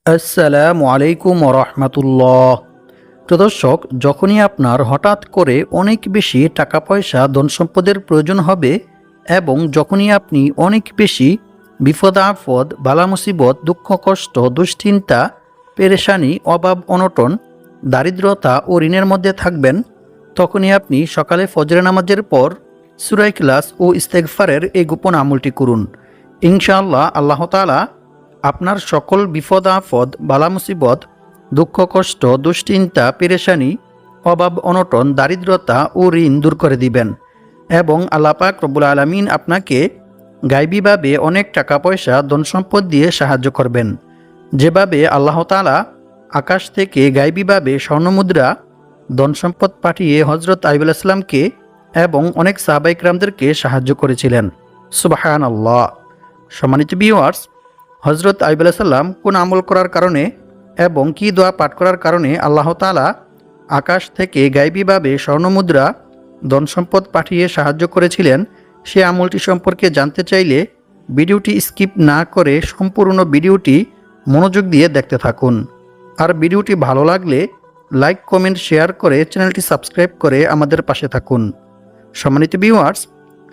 আসসালামু আলাইকুম রহমতুল্লাহ। দর্শক, যখনই আপনার হঠাৎ করে অনেক বেশি টাকা পয়সা ধন সম্পদের প্রয়োজন হবে এবং যখনই আপনি অনেক বেশি বিপদ আপদ বালা মুসিবত দুঃখ কষ্ট দুশ্চিন্তা পেরেশানি অভাব অনটন দারিদ্রতা ও ঋণের মধ্যে থাকবেন, তখনই আপনি সকালে ফজরের নামাজের পর সূরা ইখলাস ও ইস্তেগফারের এই গোপন আমলটি করুন। ইনশাআল্লাহ আল্লাহ তাআলা আপনার সকল বিপদ আপদ বালা মুসিবত দুঃখ কষ্ট দুশ্চিন্তা পেরেশানি অভাব অনটন দারিদ্রতা ও ঋণ দূর করে দিবেন এবং আল্লাহ পাক রব্বুল আলামিন আপনাকে গায়বীভাবে অনেক টাকা পয়সা ধন সম্পদ দিয়ে সাহায্য করবেন। যেভাবে আল্লাহ তাআলা আকাশ থেকে গায়বীভাবে স্বর্ণমুদ্রা ধন সম্পদ পাঠিয়ে হযরত আইয়ুব আলাইহিস সালামকে এবং অনেক সাহাবা ইকরামদেরকে সাহায্য করেছিলেন। সুবহানাল্লাহ। সম্মানিত ভিউয়ার্স, হযরত আইয়ুব আলাইহিস সালাম কোন আমল করার কারণে এবং কি দোয়া পাঠ করার কারণে আল্লাহ তাআলা আকাশ থেকে গায়বীভাবে স্বর্ণমুদ্রা ধন সম্পদ পাঠিয়ে সাহায্য করেছিলেন, সে আমলটি সম্পর্কে জানতে চাইলে ভিডিওটি স্কিপ না করে সম্পূর্ণ ভিডিওটি মনোযোগ দিয়ে দেখতে থাকুন। আর ভিডিওটি ভালো লাগলে লাইক কমেন্ট শেয়ার করে চ্যানেলটি সাবস্ক্রাইব করে আমাদের পাশে থাকুন। সম্মানিত ভিউয়ার্স,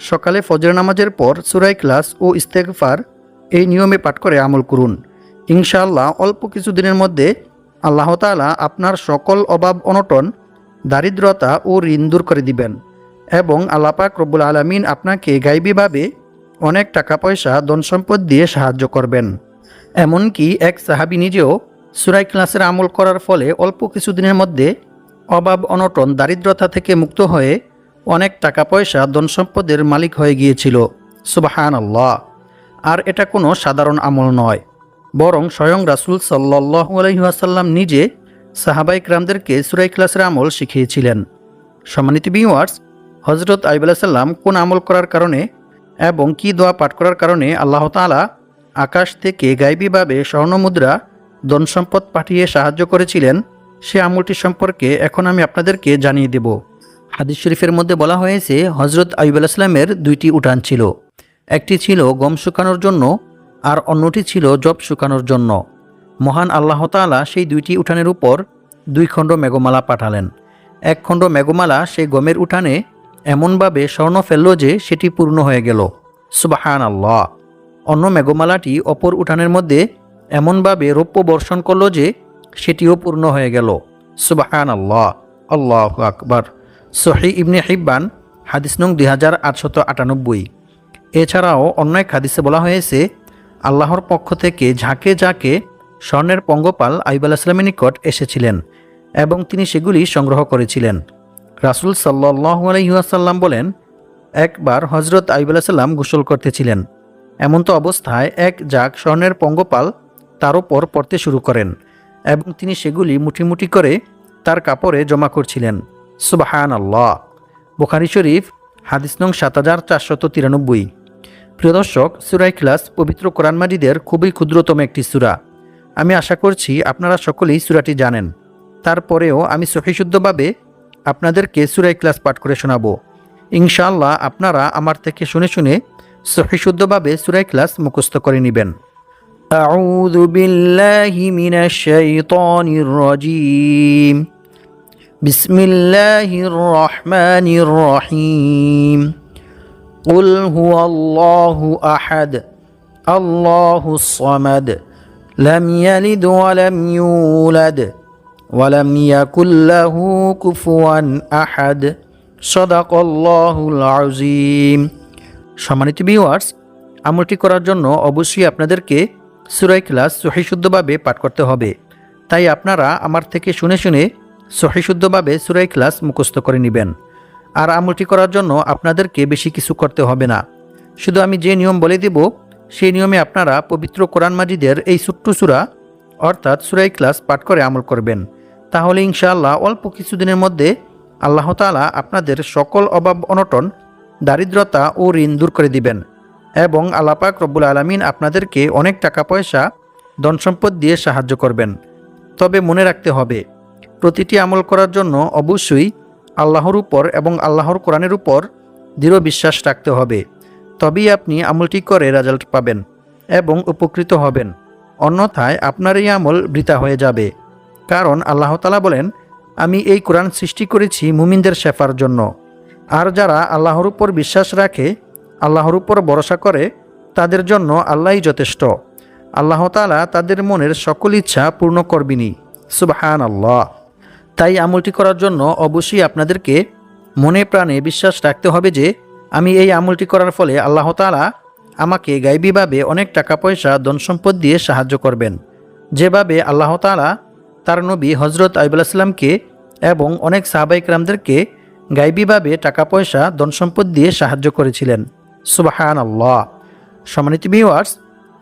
সকালে ফজর নামাজের পর সূরা ইখলাস ও ইস্তেগফার এই নিয়মে পাঠ করে আমল করুন। ইনশাআল্লাহ অল্প কিছুদিনের মধ্যে আল্লাহ তাআলা আপনার সকল অভাব অনটন দারিদ্রতা ও ঋণ দূর করে দিবেন এবং আল্লাহ পাক রব্বুল আলামিন আপনাকে গায়বীভাবে অনেক টাকা পয়সা ধন সম্পদ দিয়ে সাহায্য করবেন। এমনকি এক সাহাবী নিজেও সূরা ইখলাসের আমল করার ফলে অল্প কিছুদিনের মধ্যে অভাব অনটন দারিদ্রতা থেকে মুক্ত হয়ে অনেক টাকা পয়সা ধন সম্পদের মালিক হয়ে গিয়েছিল। সুবহানাল্লাহ। আর এটা কোনো সাধারণ আমল নয়, বরং স্বয়ং রাসূল সাল্লাল্লাহু আলাইহি ওয়াসাল্লাম নিজে সাহাবা ইকরামদেরকে সূরা ইখলাসের আমল শিখিয়েছিলেন। সম্মানিত ভিউয়ার্স, হযরত আইয়ুব আলাইহিস সালাম কোন আমল করার কারণে এবং কি দোয়া পাঠ করার কারণে আল্লাহ তাআলা আকাশ থেকে গায়বীভাবে স্বর্ণমুদ্রা ধন সম্পদ পাঠিয়ে সাহায্য করেছিলেন, সে আমলটি সম্পর্কে এখন আমি আপনাদেরকে জানিয়ে দেব। হাদিস শরীফের মধ্যে বলা হয়েছে, হযরত আইয়ুব আলাইহিস সালামের দুইটি উঠান ছিল, একটি ছিল গম শুকানোর জন্য আর অন্যটি ছিল জব শুকানোর জন্য। মহান আল্লাহ তাআলা সেই দুইটি উঠানের উপর দুই খণ্ড মেঘমালা পাঠালেন। এক খণ্ড মেঘমালা সেই গমের উঠানে এমনভাবে স্বর্ণ ফেলল যে সেটি পূর্ণ হয়ে গেল। সুবহানাল্লাহ। অন্য মেঘমালাটি অপর উঠানের মধ্যে এমনভাবে রৌপ্য বর্ষণ করল যে সেটিও পূর্ণ হয়ে গেল। সুবহানাল্লাহ। আল্লাহু আকবার। সহিহ ইবনে হিব্বান হাদিস নং 2898। এছাড়াও অন্য এক হাদিসে বলা হয়েছে, আল্লাহর পক্ষ থেকে ঝাঁকে ঝাঁকে স্বর্ণের পঙ্গপাল আইয়ুব আলাইহিস সালামের নিকট এসেছিলেন এবং তিনি সেগুলি সংগ্রহ করেছিলেন। রাসূল সাল্লাল্লাহু আলাইহি ওয়াসাল্লাম বলেন, একবার হযরত আইয়ুব আলাইহিস সালাম গোসল করতেছিলেন, এমন্ত অবস্থায় এক ঝাঁক স্বর্ণের পঙ্গপাল তার উপর পড়তে শুরু করেন এবং তিনি সেগুলি মুঠি মুঠি করে তার কাপড়ে জমা করছিলেন। সুবহানাল্লাহ। বুখারী শরীফ হাদিস নং 7493। প্রিয় দর্শক, সূরা ইখলাস পবিত্র কোরআন মাজিদের খুবই ক্ষুদ্রতম একটি সূরা। আমি আশা করছি আপনারা সকলেই সূরাটি জানেন। তারপরেও আমি সহিশুদ্ধভাবে আপনাদেরকে সূরা ইখলাস পাঠ করে শোনাবো। ইনশাআল্লাহ আপনারা আমার থেকে শুনে শুনে সহিশুদ্ধভাবে সূরা ইখলাস মুখস্থ করে নেবেন। আউযু বিল্লাহি মিনাশ শাইতানির রাজীম। বিসমিল্লাহির রহমানির রহিম। قل هو الله أحد الله الصمد لم يلد ولم يولد ولم يكن له كفوا أحد صدق الله العظيم। সম্মানিত ভিউয়ার্স, আমলটি করার জন্য অবশ্যই আপনাদেরকে সূরা ইখলাস সহিশুদ্ধভাবে পাঠ করতে হবে। তাই আপনারা আমার থেকে শুনে শুনে সহিশুদ্ধভাবে সূরা ইখলাস মুখস্থ করে নেবেন। আর আমলটি করার জন্য আপনাদেরকে বেশি কিছু করতে হবে না, শুধু আমি যে নিয়ম বলে দেব সেই নিয়মে আপনারা পবিত্র কোরআন মাজিদের এই ছোট্ট সূরা অর্থাৎ সূরা ইখলাস পাঠ করে আমল করবেন। তাহলে ইনশাআল্লাহ অল্প কিছুদিনের মধ্যে আল্লাহ তাআলা আপনাদের সকল অভাব অনটন দারিদ্রতা ও ঋণ দূর করে দিবেন এবং আল্লাহ পাক রব্বুল আলামিন আপনাদেরকে অনেক টাকা পয়সা ধন সম্পদ দিয়ে সাহায্য করবেন। তবে মনে রাখতে হবে, প্রতিটি আমল করার জন্য অবশ্যই আল্লাহর উপর এবং আল্লাহর কোরআনের উপর দৃঢ় বিশ্বাস রাখতে হবে, তবেই আপনি আমলটি করে রেজাল্ট পাবেন এবং উপকৃত হবেন। অন্যথায় আপনার এই আমল বৃথা হয়ে যাবে। কারণ আল্লাহ তাআলা বলেন, আমি এই কোরআন সৃষ্টি করেছি মুমিনদের শেফার জন্য। আর যারা আল্লাহর উপর বিশ্বাস রাখে, আল্লাহর উপর ভরসা করে, তাদের জন্য আল্লাহই যথেষ্ট। আল্লাহ তাআলা তাদের মনের সকল ইচ্ছা পূর্ণ করবেনই। সুবহানাল্লাহ। তাই আমলটি করার জন্য অবশ্যই আপনাদেরকে মনে প্রাণে বিশ্বাস রাখতে হবে যে আমি এই আমলটি করার ফলে আল্লাহ তাআলা আমাকে গায়বীভাবে অনেক টাকা পয়সা ধন সম্পদ দিয়ে সাহায্য করবেন, যেভাবে আল্লাহ তাআলা তার নবী হজরত আইয়ুব আলাইহিস সালামকে এবং অনেক সাহাবায়ে কেরামদেরকে গায়বীভাবে টাকা পয়সা ধন সম্পদ দিয়ে সাহায্য করেছিলেন। সুবহানাল্লাহ। সম্মানিত ভিউয়ার্স,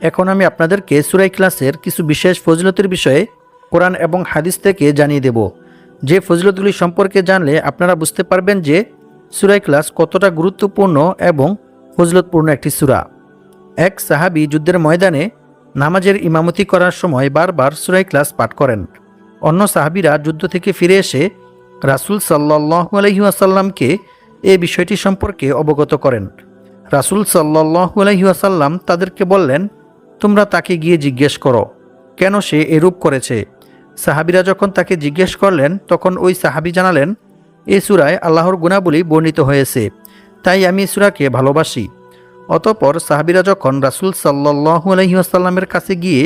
এখন আমি আপনাদেরকে সূরা ইখলাসের কিছু বিশেষ ফজিলতের বিষয়ে কোরআন এবং হাদিস থেকে জানিয়ে দেব, যে ফজিলতগুলি সম্পর্কে জানলে আপনারা বুঝতে পারবেন যে সূরা ইখলাস কতটা গুরুত্বপূর্ণ এবং ফজিলতপূর্ণ একটি সূরা। এক সাহাবী যুদ্ধের ময়দানে নামাজের ইমামতি করার সময় বারবার সূরা ইখলাস পাঠ করেন। অন্য সাহাবীরা যুদ্ধ থেকে ফিরে এসে রাসূল সাল্লাল্লাহু আলাইহি ওয়াসাল্লামকে এই বিষয়টি সম্পর্কে অবগত করেন। রাসূল সাল্লাল্লাহু আলাইহি ওয়াসাল্লাম তাদেরকে বললেন, তোমরা তাকে গিয়ে জিজ্ঞেস করো কেন সে এরূপ করেছে। সাহাবীরা যখন তাকে জিজ্ঞেস করলেন, তখন ওই সাহাবী জানালেন, এই সূরায় আল্লাহর গুণাবলী বর্ণিত হয়েছে, তাই আমি এই সূরাকে ভালোবাসি। অতঃপর সাহাবীরা যখন রাসূল সাল্লাল্লাহু আলাইহি ওয়াসাল্লামের কাছে গিয়ে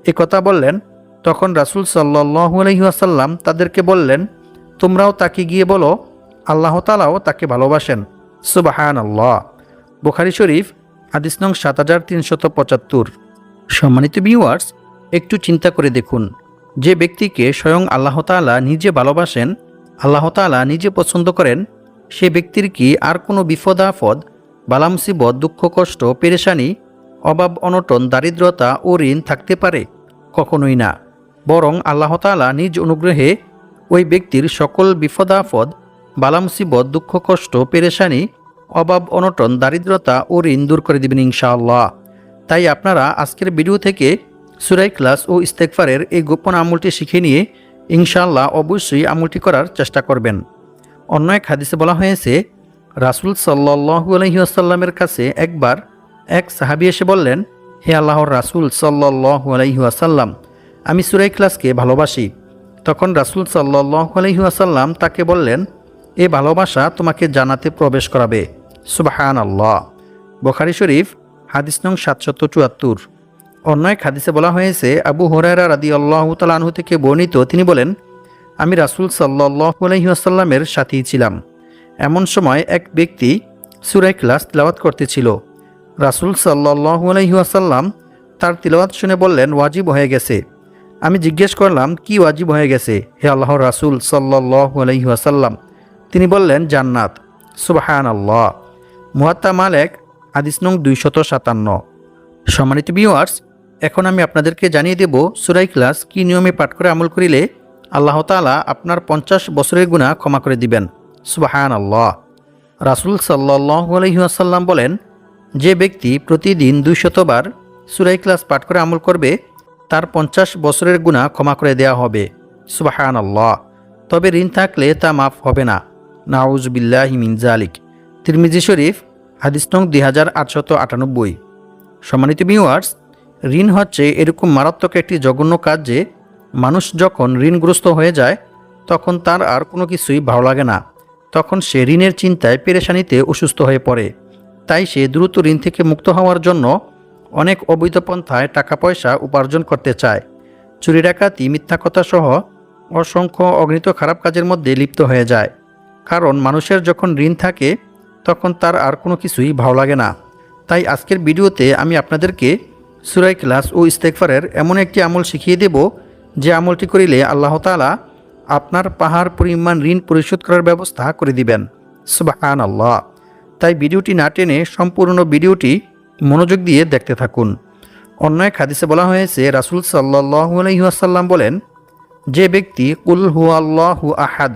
একথা বললেন, তখন রাসূল সাল্লাল্লাহু আলাইহি ওয়াসাল্লাম তাদেরকে বললেন, তোমরাও তাকে গিয়ে বলো আল্লাহ তাআলাও তাকে ভালোবাসেন। সুবহানাল্লাহ। বুখারী শরীফ, হাদিস নং 7375। সম্মানিত ভিউয়ার্স, একটু চিন্তা করে দেখুন, যে ব্যক্তিকে স্বয়ং আল্লাহ তাআলা নিজে ভালোবাসেন, আল্লাহ তাআলা নিজে পছন্দ করেন, সে ব্যক্তির কি আর কোনো বিপদ আপদ, বালা মুসিবত, দুঃখ কষ্ট, পেরেশানি, অভাব অনটন, দারিদ্রতা ও ঋণ থাকতে পারে? কখনোই না। বরং আল্লাহ তাআলা নিজ অনুগ্রহে ওই ব্যক্তির সকল বিপদ আপদ, বালা মুসিবত, দুঃখ কষ্ট, পেরেশানি, অভাব অনটন, দারিদ্রতা ও ঋণ দূর করে দিবেন ইনশাআল্লাহ। তাই আপনারা আজকের ভিডিও থেকে সূরা ইখলাস ও ইস্তেগফারের এই গোপন আমলটি শিখে নিয়ে ইনশাআল্লাহ অবশ্যই আমলটি করার চেষ্টা করবেন। অন্য এক হাদিসে বলা হয়েছে, রাসূল সাল্লাল্লাহু আলাইহি ওয়াসাল্লামের কাছে একবার এক সাহাবী এসে বললেন, হে আল্লাহর রাসূল সাল্লাল্লাহু আলাইহি ওয়াসাল্লাম, আমি সূরা ইখলাসকে ভালোবাসি। তখন রাসূল সাল্লাল্লাহু আলাইহি ওয়াসাল্লাম তাকে বললেন, এ ভালোবাসা তোমাকে জান্নাতে প্রবেশ করাবে। সুবহানাল্লাহ। বুখারী শরীফ, হাদিস নং 774। অন্য এক হাদিসে বলা হয়েছে, আবু হুরায়রা রাদিয়াল্লাহু তাআলা আনহু থেকে বর্ণিত, তিনি বলেন, আমি রাসূল সাল্লাল্লাহু আলাইহি ওয়াসাল্লামের সাথেই ছিলাম। এমন সময় এক ব্যক্তি সূরা ইখলাস তিলাওয়াত করতেছিল। রাসূল সাল্লাল্লাহু আলাইহি ওয়াসাল্লাম তার তিলাওয়াত শুনে বললেন, ওয়াজিব হয়ে গেছে। আমি জিজ্ঞেস করলাম, কি ওয়াজিব হয়ে গেছে হে আল্লাহর রাসূল সাল্লাল্লাহু আলাইহি ওয়াসাল্লাম? তিনি বললেন, জান্নাত। সুবহানাল্লাহ। মুয়াত্তা মালিক, হাদিস নং 257। সম্মানিত ভিউয়ার্স, এখন আমি আপনাদেরকে জানিয়ে দেব সূরা ইখলাস কি নিয়মে পাঠ করে আমল করিলে আল্লাহ তাআলা আপনার 50 বছরের গুনাহ ক্ষমা করে দিবেন। সুবহানাল্লাহ। রাসূল সাল্লাল্লাহু আলাইহি ওয়াসাল্লাম বলেন, যে ব্যক্তি প্রতিদিন 200 বার সূরা ইখলাস পাঠ করে আমল করবে, তার 50 বছরের গুনাহ ক্ষমা করে দেওয়া হবে। সুবহানাল্লাহ। তবে ঋণ থাকলে তা মাফ হবে না। নাউযু বিল্লাহি মিন যালিক। তিরমিজি শরীফ, হাদিস নং 2898। সম্মানিত ভিউয়ার্স, ঋণ হচ্ছে এরকম মারাত্মক একটি জঘন্য কাজ যে মানুষ যখন ঋণগ্রস্ত হয়ে যায় তখন তার আর কোনো কিছুই ভালো লাগে না। তখন সে ঋণের চিন্তায় পেরেশানিতে অসুস্থ হয়ে পড়ে। তাই সে দ্রুত ঋণ থেকে মুক্ত হওয়ার জন্য অনেক অবৈধ পন্থায় টাকা পয়সা উপার্জন করতে চায়। চুরি ডাকাতি, মিথ্যা কথা সহ অসংখ্য অগণিত খারাপ কাজের মধ্যে লিপ্ত হয়ে যায়। কারণ মানুষের যখন ঋণ থাকে তখন তার আর কোনো কিছুই ভালো লাগে না। তাই আজকের ভিডিওতে আমি আপনাদেরকে সূরা ইখলাস ও ইস্তেগফারের এমন একটি আমল শিখিয়ে দেব, যে আমলটি করিলে আল্লাহ তাআলা আপনার পাহাড় পরিমাণ ঋণ পরিশোধ করার ব্যবস্থা করে দিবেন। সুবহানাল্লাহ। তাই ভিডিওটি না টেনে সম্পূর্ণ ভিডিওটি মনোযোগ দিয়ে দেখতে থাকুন। অন্য এক হাদিসে বলা হয়েছে, রাসূল সাল্লাল্লাহু আলাইহি ওয়াসাল্লাম বলেন, যে ব্যক্তি কুল হুয়াল্লাহু আহাদ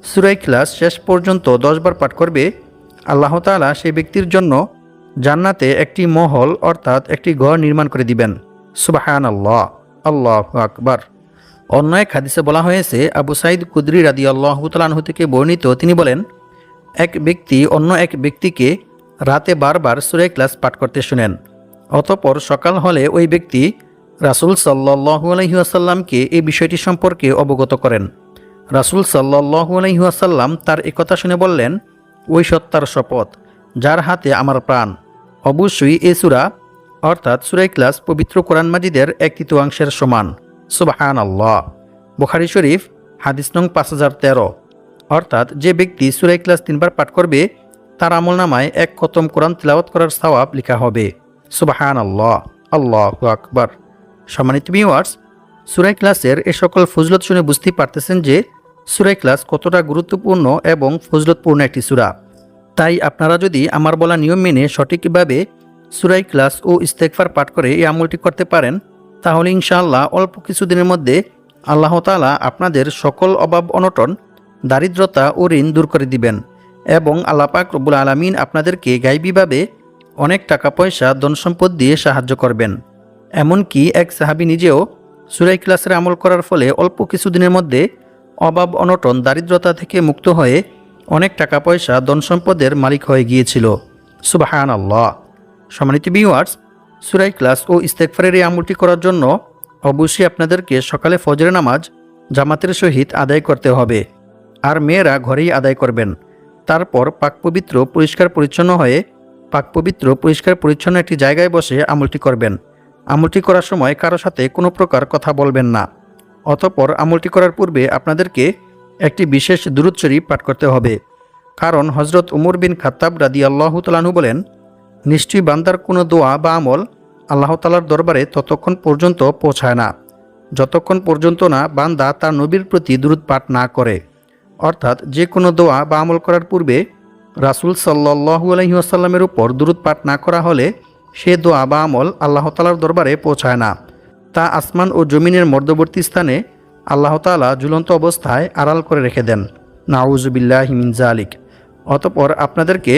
সূরা ইখলাস শেষ পর্যন্ত 10 বার পাঠ করবে, আল্লাহ তাআলা সেই ব্যক্তির জন্য জান্নাতে একটি মহল অর্থাৎ একটি ঘর নির্মাণ করে দিবেন। সুবহানাল্লাহ। আল্লাহু আকবার। অন্য এক হাদিসে বলা হয়েছে, আবু সাঈদ খুদরি রাদিয়াল্লাহু তাআলা আনহু থেকে বর্ণিত, তিনি বলেন, এক ব্যক্তি অন্য এক ব্যক্তিকে রাতে বারবার সূরা ইখলাস পাঠ করতে শুনেন। অতঃপর সকাল হলে ওই ব্যক্তি রাসূল সাল্লাল্লাহু আলাইহি ওয়াসাল্লামকে এই বিষয়টি সম্পর্কে অবগত করেন। রাসূল সাল্লাল্লাহু আলাইহি ওয়াসাল্লাম তার একথা শুনে বললেন, ওই সত্তার শপথ যার হাতে আমার প্রাণ, অবশ্যই এ সূরা অর্থাৎ সূরা ইখলাস পবিত্র কোরআন মাজিদের 1/3 সমান। সুবহানাল্লাহ। বুখারী শরীফ হাদিস নং 5013। অর্থাৎ যে ব্যক্তি সূরা ইখলাস 3 বার পাঠ করবে তার আমলনামায় 1 খতম কোরআন তিলাওয়াত করার সওয়াব লেখা হবে। সুবহানাল্লাহ, আল্লাহু আকবার। সম্মানিত ভিউয়ার্স, সূরা ইখলাসের এ সকল ফজিলত শুনে বুঝতেই পারতেছেন যে সূরা ইখলাস কতটা গুরুত্বপূর্ণ এবং ফজিলতপূর্ণ একটি সূরা। তাই আপনারা যদি আমার বলা নিয়ম মেনে সঠিকভাবে সূরা ইখলাস ও ইস্তেগফার পাঠ করে এই আমলটি করতে পারেন, তাহলে ইনশাআল্লাহ অল্প কিছুদিনের মধ্যে আল্লাহ তাআলা আপনাদের সকল অভাব অনটন, দারিদ্রতা ও ঋণ দূর করে দিবেন এবং আল্লাহ পাক রব্বুল আলামিন আপনাদেরকে গায়বীভাবে অনেক টাকা পয়সা ধন সম্পদ দিয়ে সাহায্য করবেন। এমনকি এক সাহাবী নিজেও সূরা ইখলাসের আমল করার ফলে অল্প কিছুদিনের মধ্যে অভাব অনটন, দারিদ্রতা থেকে মুক্ত হয়ে অনেক টাকা পয়সা ধন সম্পদের মালিক হয়ে গিয়েছিল। সুবহানাল্লাহ। সম্মানিত ভিউয়ার্স, সূরা ইখলাস ও ইস্তেগফারের এই আমলটি করার জন্য অবশ্যই আপনাদেরকে সকালে ফজরের নামাজ জামাতের সহিত আদায় করতে হবে, আর মেয়েরা ঘরেই আদায় করবেন। তারপর পাক পবিত্র পরিষ্কার পরিচ্ছন্ন হয়ে পরিষ্কার পরিচ্ছন্ন একটি জায়গায় বসে আমলটি করবেন। আমলটি করার সময় কারো সাথে কোনো প্রকার কথা বলবেন না। অতঃপর আমলটি করার পূর্বে আপনাদেরকে একটি বিশেষ দুরূদ শরীফ পাঠ করতে হবে। কারণ হযরত উমর বিন খাত্তাব রাদিয়াল্লাহু তাআলা আনহু বলেন, নিশ্চয়ই বান্দার কোনো দোয়া বা আমল আল্লাহ তাআলার দরবারে ততক্ষণ পর্যন্ত পৌঁছায় না যতক্ষণ পর্যন্ত না বান্দা তার নবীর প্রতি দুরূদ পাঠ না করে। অর্থাৎ যে কোনো দোয়া বা আমল করার পূর্বে রাসূল সাল্লাল্লাহু আলাইহি ওয়াসাল্লামের উপর দুরূদ পাঠ না করা হলে সে দোয়া বা আমল আল্লাহ তাআলার দরবারে পৌঁছায় না। তা আসমান ও জমিনের মধ্যবর্তী স্থানে আল্লাহ তাআলা ঝুলন্ত অবস্থায় আড়াল করে রেখে দেন। নাউযু বিল্লাহি মিন যালিক। অতঃপর আপনাদেরকে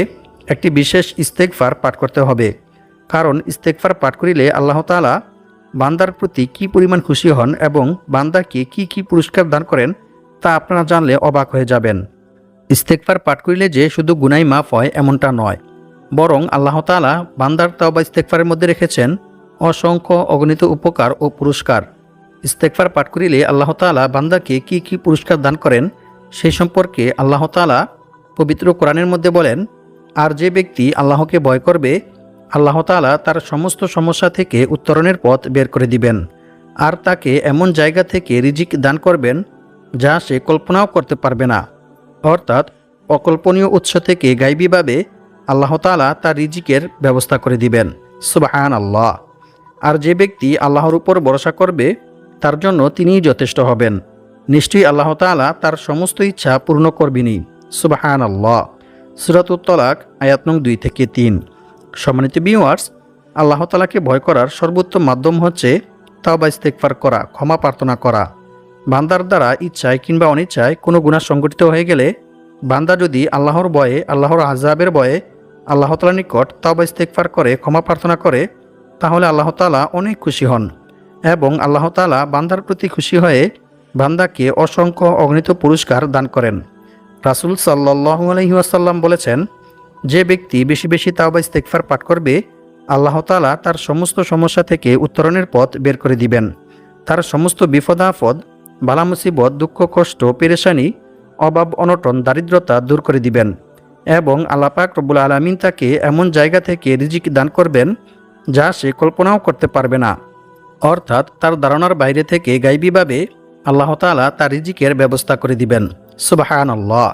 একটি বিশেষ ইস্তেগফার পাঠ করতে হবে। কারণ ইস্তেগফার পাঠ করিলে আল্লাহ তাআলা বান্দার প্রতি কী পরিমাণ খুশি হন এবং বান্দাকে কি পুরস্কার দান করেন তা আপনারা জানলে অবাক হয়ে যাবেন। ইস্তেগফার পাঠ করিলে যে শুধু গুনাহ মাফ হয় এমনটা নয়, বরং আল্লাহ তাআলা বান্দার তাওবা ইস্তেগফারের মধ্যে রেখেছেন অসংখ্য অগণিত উপকার ও পুরস্কার। ইস্তেগফার পাঠ করিলে আল্লাহ তাআলা বান্দাকে কি পুরস্কার দান করেন সেই সম্পর্কে আল্লাহ তাআলা পবিত্র কোরআনের মধ্যে বলেন, আর যে ব্যক্তি আল্লাহকে ভয় করবে আল্লাহ তাআলা তার সমস্ত সমস্যা থেকে উত্তরণের পথ বের করে দিবেন, আর তাকে এমন জায়গা থেকে রিজিক দান করবেন যা সে কল্পনাও করতে পারবে না। অর্থাৎ অকল্পনীয় উৎস থেকে গায়বীভাবে আল্লাহ তাআলা তার রিজিকের ব্যবস্থা করে দিবেন। সুবহানাল্লাহ। আর যে ব্যক্তি আল্লাহর উপর ভরসা করবে তার জন্য তিনিই যথেষ্ট হবেন। নিশ্চয়ই আল্লাহ তাআলা তার সমস্ত ইচ্ছা পূর্ণ করবেনই। সুবহানাল্লাহ। সূরাতুত তলাক আয়াত নং 2 থেকে 3। সম্মানিত ভিউয়ার্স, আল্লাহ তাআলাকে ভয় করার সর্বোত্তম মাধ্যম হচ্ছে তাওবা ইস্তেগফার করা, ক্ষমা প্রার্থনা করা। বান্দার দ্বারা ইচ্ছায় কিংবা অনিচ্ছায় কোনো গুনাহ সংঘটিত হয়ে গেলে বান্দা যদি আল্লাহর ভয়ে, আল্লাহর আযাবের ভয়ে আল্লাহ তাআলার নিকট তাওবা ইস্তেগফার করে ক্ষমা প্রার্থনা করে, তাহলে আল্লাহ তাআলা অনেক খুশি হন এবং আল্লাহ তাআলা বান্দার প্রতি খুশি হয়ে বান্দাকে অসংখ্য অগণিত পুরস্কার দান করেন। রাসূল সাল্লাল্লাহু আলাইহি ওয়াসাল্লাম বলেছেন, যে ব্যক্তি বেশি বেশি তাওবা ইস্তেগফার পাঠ করবে আল্লাহ তাআলা তার সমস্ত সমস্যা থেকে উত্তরণের পথ বের করে দিবেন। তার সমস্ত বিপদ আপদ, বালা মুসিবত, দুঃখ কষ্ট, পেরেশানি, অভাব অনটন, দারিদ্রতা দূর করে দিবেন এবং আল্লাহ পাক রব্বুল আলামিন তাকে এমন জায়গা থেকে রিজিক দান করবেন যা সে কল্পনাও করতে পারবে না। অর্থাৎ তার ধারণার বাইরে থেকে গায়বীভাবে আল্লাহ তাআলা তার রিজিকের ব্যবস্থা করে দিবেন। সুবহানাল্লাহ।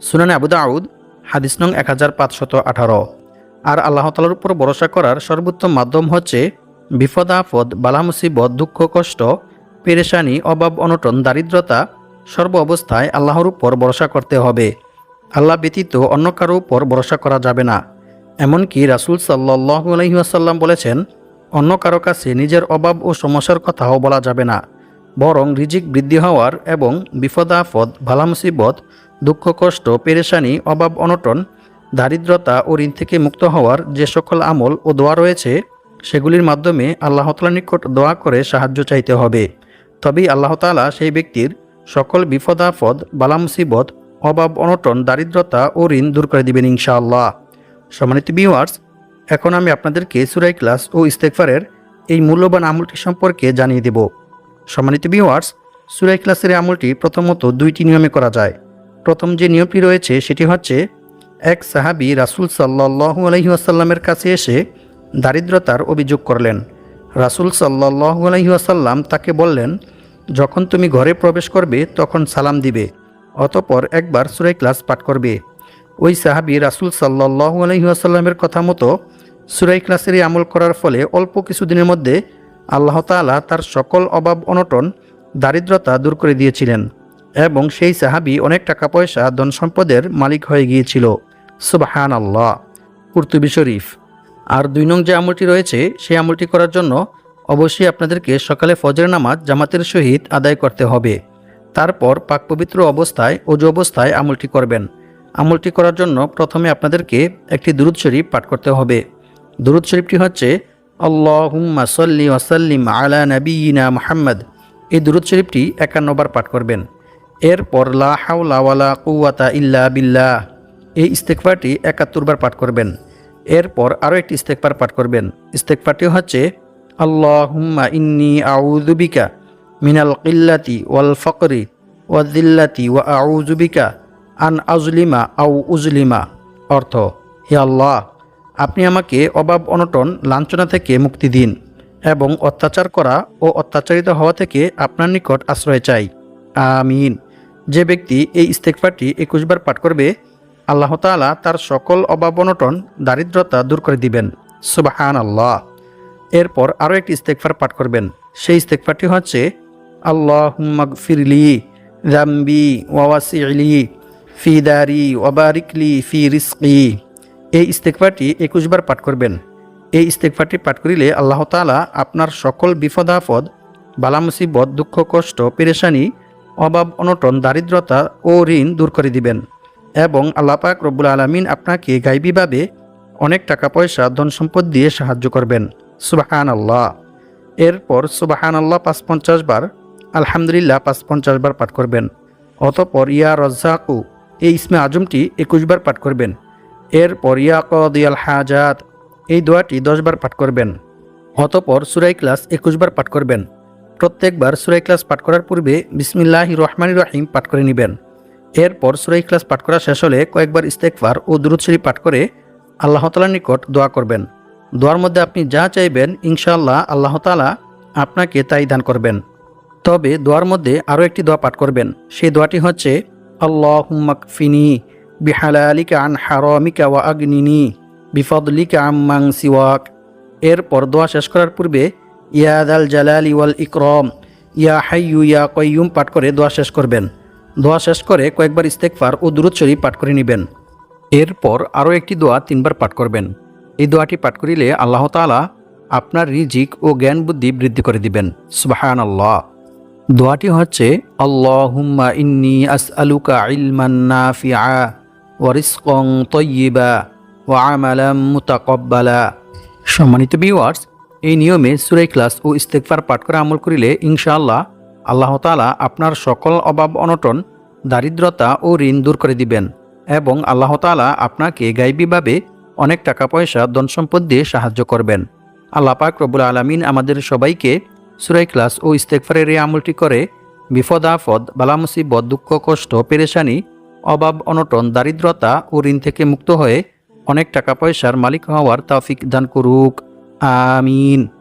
সুনানে আবু দাউদ হাদিস নং 1518। আর আল্লাহ তাআলার উপর ভরসা করার সর্বোত্তম মাধ্যম হচ্ছে বিপদ আপদ, বালা মুসিবত, দুঃখ কষ্ট, পেরেশানি, অভাব অনটন, দারিদ্রতা সর্ব অবস্থায় আল্লাহর উপর ভরসা করতে হবে। আল্লাহ ব্যতীত অন্য কারো উপর ভরসা করা যাবে না। এমনকি রাসূল সাল্লাল্লাহু আলাইহি ওয়াসাল্লাম বলেছেন, অন্য কারো কাছে নিজের অভাব ও সমস্যার কথাও বলা যাবে না, বরং রিজিক বৃদ্ধি হওয়ার এবং বিপদ আপদ, বালা মুসিবত, দুঃখ কষ্ট, পেরেশানি, অভাব অনটন, দারিদ্রতা ও ঋণ থেকে মুক্ত হওয়ার যে সকল আমল ও দোয়া রয়েছে সেগুলির মাধ্যমে আল্লাহ তাআলার নিকট দোয়া করে সাহায্য চাইতে হবে। তবেই আল্লাহ তাআলা সেই ব্যক্তির সকল বিপদ আপদ, বালা মুসিবত, অভাব অনটন, দারিদ্রতা ও ঋণ দূর করে দিবেন ইনশাআল্লাহ। সম্মানিত ভিউয়ার্স, এখন আমি আপনাদেরকে সূরা ইখলাস ও ইস্তেগফারের এই মূল্যবান আমলটি সম্পর্কে জানিয়ে দেব। সম্মানিত ভিউয়ার্স, সূরা ইখলাসের এই আমলটি প্রথমত দুইটি নিয়মে করা যায়। প্রথম যে নিয়মটি রয়েছে সেটি হচ্ছে, এক সাহাবী রাসূল সাল্লাল্লাহু আলাইহি ওয়াসাল্লামের কাছে এসে দারিদ্রতার অভিযোগ করলেন। রাসূল সাল্লাল্লাহু আলাইহি ওয়াসাল্লাম তাকে বললেন, যখন তুমি ঘরে প্রবেশ করবে তখন সালাম দিবে, অতঃপর একবার সূরা ইখলাস পাঠ করবে। ওই সাহাবী রাসূল সাল্লাল্লাহু আলাইহি ওয়াসাল্লামের কথা মতো সূরা ইখলাসের এই আমল করার ফলে অল্প কিছুদিনের মধ্যে আল্লাহ তাআলা তার সকল অভাব অনটন দারিদ্রতা দূর করে দিয়েছিলেন এবং সেই সাহাবী অনেক টাকা পয়সা ধন সম্পদের মালিক হয়ে গিয়েছিল। সুবহানাল্লাহ। কুরতুবী শরীফ। আর 2 নং যে আমলটি রয়েছে সেই আমলটি করার জন্য অবশ্যই আপনাদেরকে সকালে ফজরের নামাজ জামাতের সহিত আদায় করতে হবে। তারপর পাক পবিত্র অবস্থায় ওযু অবস্থায় আমলটি করবেন। আমলটি করার জন্য প্রথমে আপনাদেরকে একটি দুরূদ শরীফ পাঠ করতে হবে। দুরূদ শরীফটি হচ্ছে আল্লাহুম্মা সাল্লি ওয়া সাল্লিম আলা নাবিয়িনা মুহাম্মদ। এই দুরূদ শরীফটি 51 বার পাঠ করবেন। এরপর লা হাওলা ওয়ালা কুওয়াতা ইল্লা বিল্লাহ এই ইস্তেগফারটি 71 বার পাঠ করবেন। এরপর আরও একটি ইস্তেগফার পাঠ করবেন। ইস্তেগফারটি হচ্ছে আল্লাহুম্মা ইন্নী আউযু বিকা মিনাল কিল্লাতি ওয়াল ফাকরি ওয়াল যিল্লাতি ওয়া আউযু বিকা আন আজলিমা আও উজলিমা। অর্থ, হে আল্লাহ, আপনি আমাকে অভাব অনটন লাঞ্ছনা থেকে মুক্তি দিন এবং অত্যাচার করা ও অত্যাচারিত হওয়া থেকে আপনার নিকট আশ্রয় চাই। আমিন। যে ব্যক্তি এই ইস্তেগফারটি 21 বার পাঠ করবে, আল্লাহ তাআলা তার সকল অভাব অনটন দারিদ্রতা দূর করে দিবেন। সুবহানাল্লাহ। এরপর আরও একটি ইস্তেগফার পাঠ করবেন। সেই ইস্তেগফারটি হচ্ছে আল্লাহুম্মা গফিরলি যামবি ওয়া ওয়াসি'লি ফি দারি ওয়া বারিকলি ফি রিজকি। এই ইস্তেগফারটি 21 বার পাঠ করবেন। এই ইস্তেগফারটি পাঠ করিলে আল্লাহ তাআলা আপনার সকল বিপদ আপদ, বালা মুসিবত, দুঃখ কষ্ট, পেরেশানি, অভাব অনটন, দারিদ্রতা ও ঋণ দূর করে দিবেন এবং আল্লাহ পাক রব্বুল আলামিন আপনাকে গায়বীভাবে অনেক টাকা পয়সা ধন সম্পদ দিয়ে সাহায্য করবেন। সুবহানাল্লাহ। এরপর সুবহানাল্লাহ ৫৫০ বার, আলহামদুলিল্লাহ ৫৫০ বার পাঠ করবেন। অতঃপর ইয়া রাজ্জাকু এই ইসমে আজমটি 21 বার পাঠ করবেন। এরপর ইয়া কাদিয়াল হাজাত এই দোয়াটি 10 বার পাঠ করবেন। অতঃপর সূরা ইখলাস 21 বার পাঠ করবেন। প্রত্যেকবার সূরা ইখলাস পাঠ করার পূর্বে বিসমিল্লাহির রহমানির রহিম পাঠ করে নেবেন। এরপর সূরা ইখলাস পাঠ করা শেষ হলে কয়েকবার ইস্তেগফার ও দুরূদ শরীফ পাঠ করে আল্লাহ তাআলার নিকট দোয়া করবেন। দোয়ার মধ্যে আপনি যা চাইবেন ইনশাআল্লাহ আল্লাহ তাআলা আপনাকে তাই দান করবেন। তবে দোয়ার মধ্যে আরও একটি দোয়া পাঠ করবেন। সেই দোয়াটি হচ্ছে আল্লাহুম্মা কফিনি বিহালালিকা আন হারামিকা ওয়া আগনিনি বিফদলিকা আম্মান সিওয়াক। এরপর দোয়া শেষ করার পূর্বে ইয়া দাল জালালি ওয়াল ইকরাম ইয়া হাইয়ু ইয়া কাইয়ুম পাঠ করে দোয়া শেষ করবেন। দোয়া শেষ করে কয়েকবার ইস্তেগফার ও দুরূদ শরীফ পাঠ করে নেবেন। এরপর আরও একটি দোয়া 3 বার পাঠ করবেন। এই দোয়াটি পাঠ করিলে আল্লাহ তাআলা আপনার রিজিক ও জ্ঞান বুদ্ধি বৃদ্ধি করে দিবেন। সুবহানাল্লাহ। দোয়াটি হচ্ছে আল্লাহুম্মা ইন্নী আসআলুকা ইলমান নাফিআ ওয়া রিজকান তাইয়্যিবা ওয়া আমালান মুতাকাব্বালা। সম্মানিত ভিউয়ার্স, এই নিয়মে সূরা ইখলাস ও ইস্তেগফার পাঠ করে আমল করিলে ইনশাআল্লাহ আল্লাহ তাআলা আপনার সকল অভাব অনটন, দারিদ্রতা ও ঋণ দূর করে দিবেন এবং আল্লাহ তাআলা আপনাকে গায়বীভাবে অনেক টাকা পয়সা ধন সম্পদ দিয়ে সাহায্য করবেন। আল্লাহ পাক রব্বুল আলামিন আমাদের সবাইকে সূরা ইখলাস ও ইস্তেগফারের এই আমলটি করে বিপদ আপদ, বালা মুসিবত, দুঃখ কষ্ট, পেরেশানি, অভাব অনটন, দারিদ্রতা ও ঋণ থেকে মুক্ত হয়ে অনেক টাকা পয়সার মালিক হওয়ার তৌফিক দান করুক। আমিন।